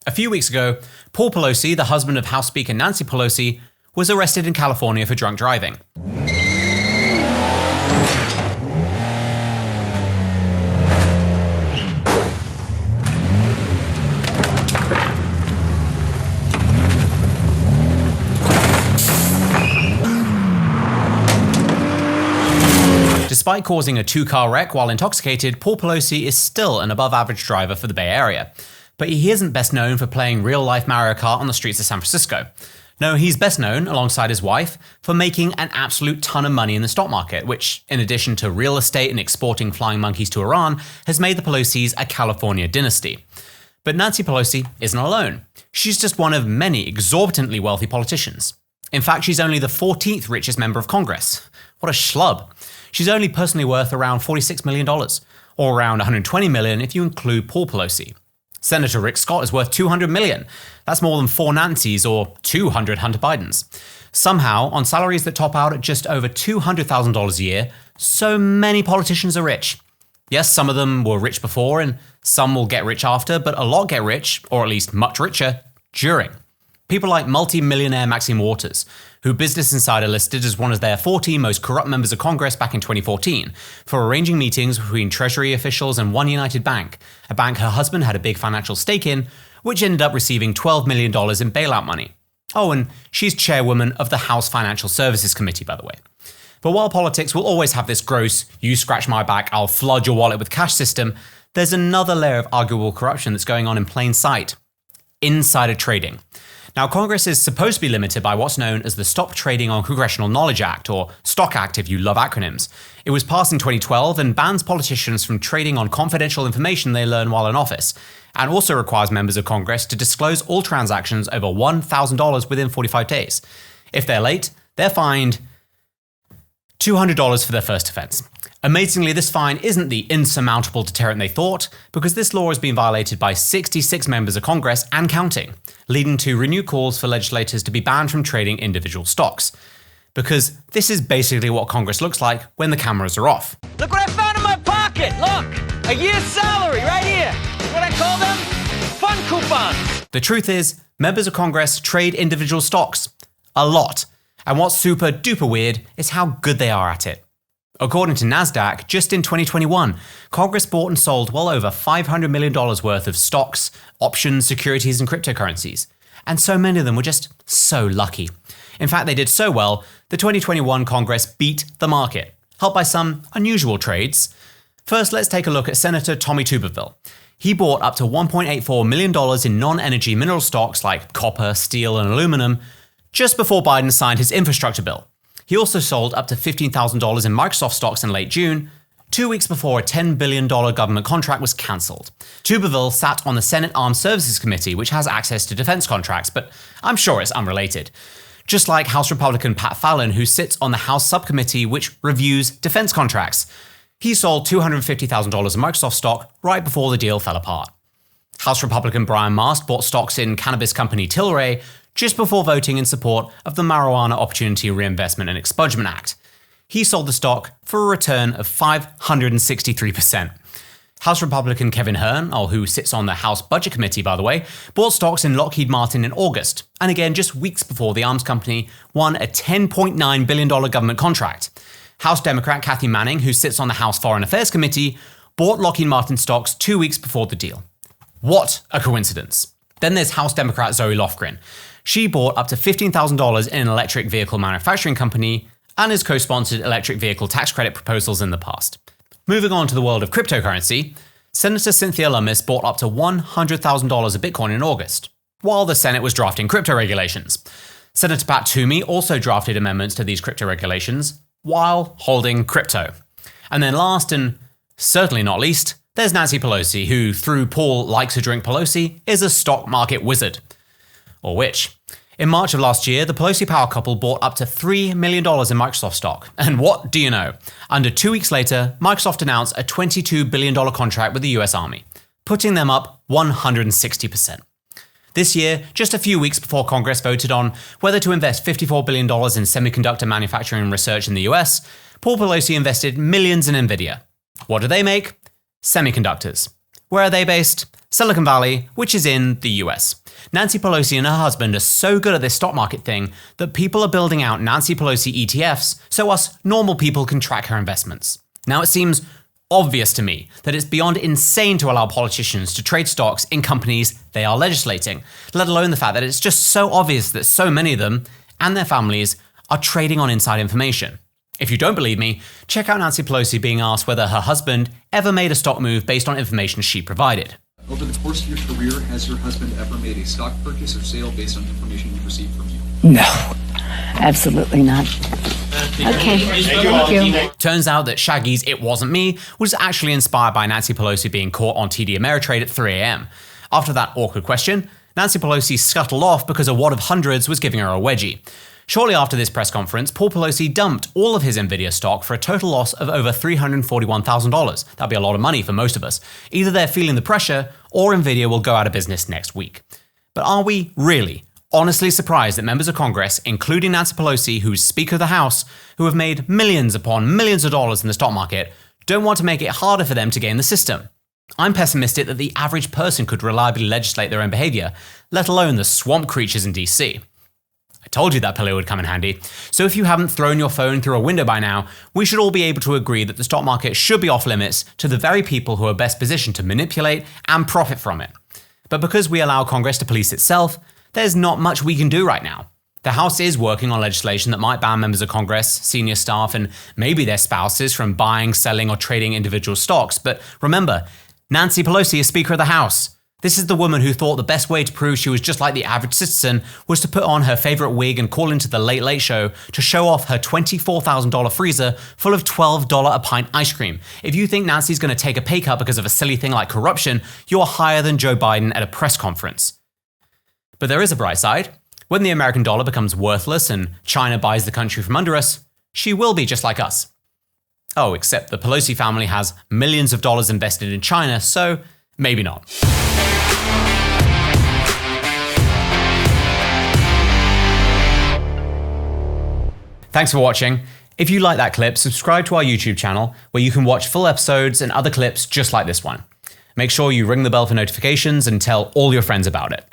A few weeks ago, Paul Pelosi, the husband of House Speaker Nancy Pelosi, was arrested in California for drunk driving. Despite causing a two-car wreck while intoxicated, Paul Pelosi is still an above-average driver for the Bay Area. But he isn't best known for playing real-life Mario Kart on the streets of San Francisco. No, he's best known, alongside his wife, for making an absolute ton of money in the stock market, which, in addition to real estate and exporting flying monkeys to Iran, has made the Pelosis a California dynasty. But Nancy Pelosi isn't alone. She's just one of many exorbitantly wealthy politicians. In fact, she's only the 14th richest member of Congress. What a schlub. She's only personally worth around $46 million, or around $120 million if you include Paul Pelosi. Senator Rick Scott is worth $200 million. That's more than 4 Nancys or 200 Hunter Bidens. Somehow, on salaries that top out at just over $200,000 a year, so many politicians are rich. Yes, some of them were rich before and some will get rich after, but a lot get rich, or at least much richer, during. People like multi-millionaire Maxine Waters, who Business Insider listed as one of their 14 most corrupt members of Congress back in 2014, for arranging meetings between Treasury officials and One United Bank, a bank her husband had a big financial stake in, which ended up receiving $12 million in bailout money. Oh, and she's chairwoman of the House Financial Services Committee, by the way. But while politics will always have this gross, you scratch my back, I'll flood your wallet with cash system, there's another layer of arguable corruption that's going on in plain sight. Insider trading. Now, Congress is supposed to be limited by what's known as the Stop Trading on Congressional Knowledge Act, or STOCK Act if you love acronyms. It was passed in 2012 and bans politicians from trading on confidential information they learn while in office, and also requires members of Congress to disclose all transactions over $1,000 within 45 days. If they're late, they're fined $200 for their first offense. Amazingly, this fine isn't the insurmountable deterrent they thought, because this law has been violated by 66 members of Congress and counting, leading to renewed calls for legislators to be banned from trading individual stocks. Because this is basically what Congress looks like when the cameras are off. Look what I found in my pocket! Look! A year's salary right here! What I call them? Fun coupons! The truth is, members of Congress trade individual stocks. A lot. And what's super duper weird is how good they are at it. According to NASDAQ, just in 2021, Congress bought and sold well over $500 million worth of stocks, options, securities, and cryptocurrencies. And so many of them were just so lucky. In fact, they did so well, the 2021 Congress beat the market, helped by some unusual trades. First, let's take a look at Senator Tommy Tuberville. He bought up to $1.84 million in non-energy mineral stocks like copper, steel, and aluminum just before Biden signed his infrastructure bill. He also sold up to $15,000 in Microsoft stocks in late June, 2 weeks before a $10 billion government contract was cancelled. Tuberville sat on the Senate Armed Services Committee, which has access to defense contracts, but I'm sure it's unrelated. Just like House Republican Pat Fallon, who sits on the House subcommittee which reviews defense contracts. He sold $250,000 in Microsoft stock right before the deal fell apart. House Republican Brian Mast bought stocks in cannabis company Tilray just before voting in support of the Marijuana Opportunity Reinvestment and Expungement Act. He sold the stock for a return of 563%. House Republican Kevin Hern, who sits on the House Budget Committee by the way, bought stocks in Lockheed Martin in August, and again just weeks before the arms company won a $10.9 billion government contract. House Democrat Kathy Manning, who sits on the House Foreign Affairs Committee, bought Lockheed Martin stocks 2 weeks before the deal. What a coincidence. Then there's House Democrat Zoe Lofgren. She bought up to $15,000 in an electric vehicle manufacturing company and has co-sponsored electric vehicle tax credit proposals in the past. Moving on to the world of cryptocurrency, Senator Cynthia Lummis bought up to $100,000 of Bitcoin in August, while the Senate was drafting crypto regulations. Senator Pat Toomey also drafted amendments to these crypto regulations while holding crypto. And then last and certainly not least, there's Nancy Pelosi, who, through Paul Likes to Drink Pelosi, is a stock market wizard. Or which. In March of last year, the Pelosi power couple bought up to $3 million in Microsoft stock. And what do you know? Under 2 weeks later, Microsoft announced a $22 billion contract with the US Army, putting them up 160%. This year, just a few weeks before Congress voted on whether to invest $54 billion in semiconductor manufacturing and research in the US, Paul Pelosi invested millions in Nvidia. What do they make? Semiconductors. Where are they based? Silicon Valley, which is in the US. Nancy Pelosi and her husband are so good at this stock market thing that people are building out Nancy Pelosi ETFs so us normal people can track her investments. Now, it seems obvious to me that it's beyond insane to allow politicians to trade stocks in companies they are legislating, let alone the fact that it's just so obvious that so many of them and their families are trading on inside information. If you don't believe me, check out Nancy Pelosi being asked whether her husband ever made a stock move based on information she provided. Over the course of your career, has your husband ever made a stock purchase or sale based on information you received from you? No, absolutely not. Okay, thank you. Turns out that Shaggy's "It Wasn't Me" was actually inspired by Nancy Pelosi being caught on TD Ameritrade at 3 a.m. After that awkward question, Nancy Pelosi scuttled off because a wad of hundreds was giving her a wedgie. Shortly after this press conference, Paul Pelosi dumped all of his Nvidia stock for a total loss of over $341,000. That'd be a lot of money for most of us. Either they're feeling the pressure, or Nvidia will go out of business next week. But are we really, honestly surprised that members of Congress, including Nancy Pelosi, who's Speaker of the House, who have made millions upon millions of dollars in the stock market, don't want to make it harder for them to game the system? I'm pessimistic that the average person could reliably legislate their own behavior, let alone the swamp creatures in DC. I told you that pillow would come in handy. So if you haven't thrown your phone through a window by now, we should all be able to agree that the stock market should be off limits to the very people who are best positioned to manipulate and profit from it. But because we allow Congress to police itself, there's not much we can do right now. The House is working on legislation that might ban members of Congress, senior staff, and maybe their spouses from buying, selling, or trading individual stocks. But remember, Nancy Pelosi is Speaker of the House. This is the woman who thought the best way to prove she was just like the average citizen was to put on her favorite wig and call into the Late Late Show to show off her $24,000 freezer full of $12 a pint ice cream. If you think Nancy's going to take a pay cut because of a silly thing like corruption, you're higher than Joe Biden at a press conference. But there is a bright side. When the American dollar becomes worthless and China buys the country from under us, she will be just like us. Oh, except the Pelosi family has millions of dollars invested in China, so maybe not. Thanks for watching. If you like that clip, subscribe to our YouTube channel where you can watch full episodes and other clips just like this one. Make sure you ring the bell for notifications and tell all your friends about it.